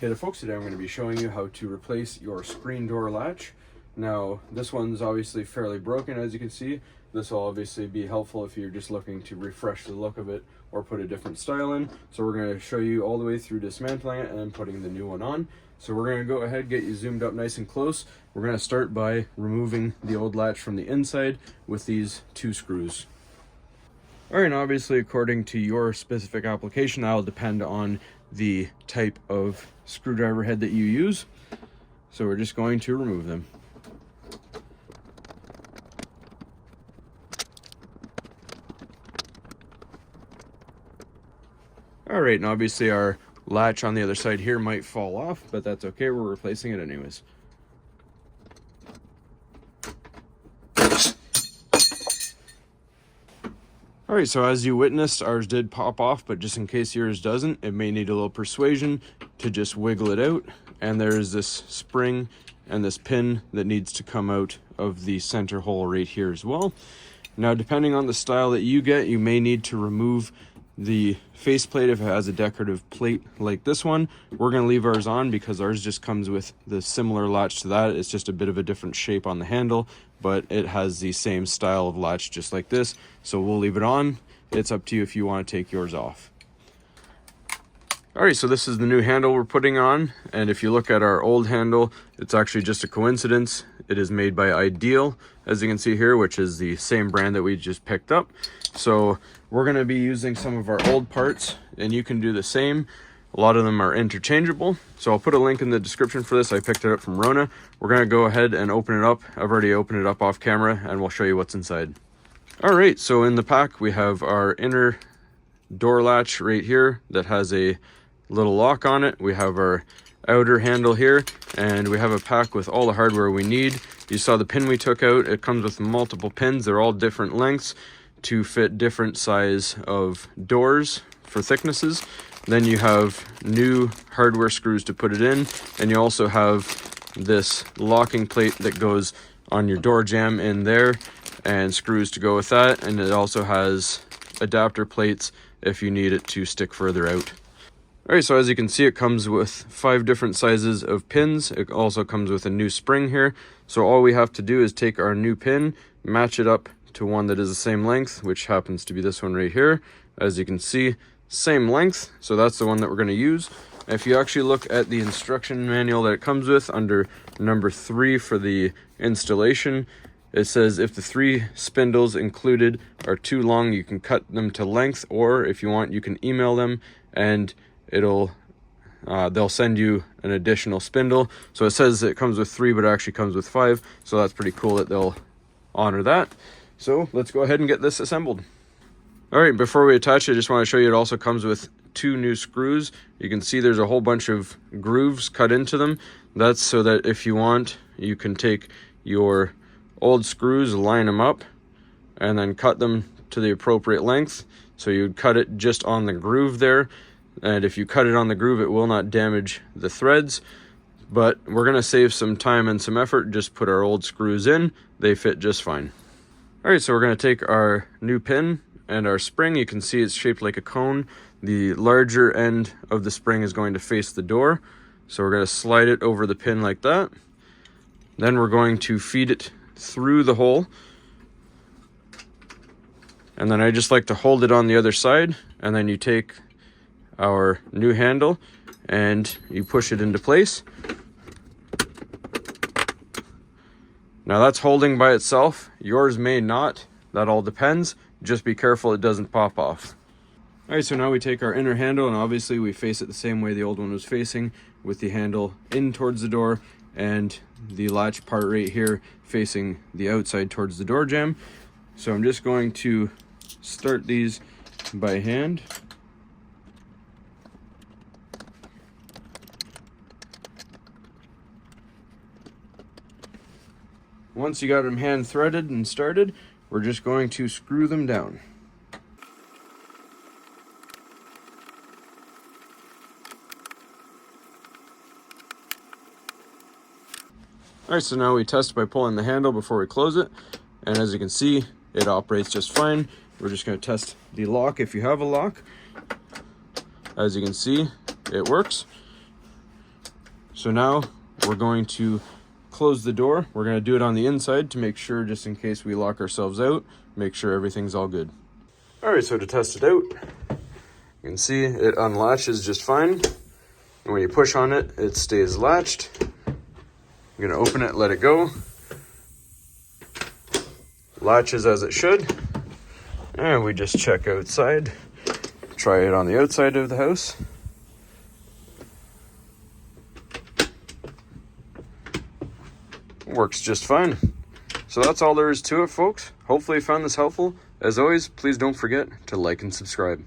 Okay, folks, today I'm going to be showing you how to replace your screen door latch. Now, this one's obviously fairly broken, as you can see. This will obviously be helpful if you're just looking to refresh the look of it or put a different style in. So we're going to show you all the way through dismantling it and then putting the new one on. So we're going to go ahead, get you zoomed up nice and close. We're going to start by removing the old latch from the inside with these 2 screws. All right, and obviously according to your specific application, that'll depend on the type of screwdriver head that you use. So we're just going to remove them. All right, and obviously our latch on the other side here might fall off, but that's okay, we're replacing it anyways. All right, so as you witnessed, ours did pop off, but just in case yours doesn't, it may need a little persuasion to just wiggle it out. And there's this spring and this pin that needs to come out of the center hole right here as well. Now, depending on the style that you get, you may need to remove the faceplate if it has a decorative plate like this one. We're going to leave ours on because ours just comes with the similar latch to that. It's just a bit of a different shape on the handle, but it has the same style of latch just like this. So we'll leave it on. It's up to you if you want to take yours off. All right, so this is the new handle we're putting on. And if you look at our old handle, it's actually just a coincidence. It is made by Ideal, as you can see here, which is the same brand that we just picked up. So we're going to be using some of our old parts, and you can do the same. A lot of them are interchangeable. So I'll put a link in the description for this. I picked it up from Rona. We're going to go ahead and open it up. I've already opened it up off camera, and we'll show you what's inside. All right, so in the pack, we have our inner door latch right here that has a little lock on it. We have our outer handle here, and we have a pack with all the hardware we need. You saw the pin we took out. It comes with multiple pins. They're all different lengths to fit different size of doors for thicknesses. Then you have new hardware screws to put it in, and you also have this locking plate that goes on your door jamb in there and screws to go with that, and it also has adapter plates if you need it to stick further out. All right, so as you can see, it comes with 5 different sizes of pins. It also comes with a new spring here. So all we have to do is take our new pin, match it up to one that is the same length, which happens to be this one right here. As you can see, same length. So that's the one that we're going to use. If you actually look at the instruction manual that it comes with under number 3 for the installation, it says if the 3 spindles included are too long, you can cut them to length, or if you want, you can email them and they'll send you an additional spindle. So it says it comes with 3, but it actually comes with 5. So that's pretty cool that they'll honor that. So let's go ahead and get this assembled. All right, before we attach it, I just want to show you it also comes with 2 new screws. You can see there's a whole bunch of grooves cut into them. That's so that if you want, you can take your old screws, line them up, and then cut them to the appropriate length. So you'd cut it just on the groove there. And if you cut it on the groove, it will not damage the threads. But we're going to save some time and some effort. Just put our old screws in. They fit just fine. All right, so we're going to take our new pin and our spring. You can see it's shaped like a cone. The larger end of the spring is going to face the door. So we're going to slide it over the pin like that. Then we're going to feed it through the hole. And then I just like to hold it on the other side. And then you take our new handle and you push it into place. Now that's holding by itself. Yours may not. That all depends. Just be careful it doesn't pop off. All right, so now we take our inner handle, and obviously we face it the same way the old one was facing, with the handle in towards the door and the latch part right here facing the outside towards the door jamb. So I'm just going to start these by hand. Once you got them hand threaded and started, we're just going to screw them down. All right, so now we test by pulling the handle before we close it. And as you can see, it operates just fine. We're just going to test the lock if you have a lock. As you can see, it works. So now we're going to close the door. We're going to do it on the inside to make sure, just in case we lock ourselves out, make sure everything's all good. All right, so to test it out, you can see it unlatches just fine. And when you push on it, it stays latched. I'm gonna open it, let it go. Latches as it should. And we just check outside. Try it on the outside of the house. Works just fine. So that's all there is to it, folks. Hopefully you found this helpful. As always, please don't forget to like and subscribe.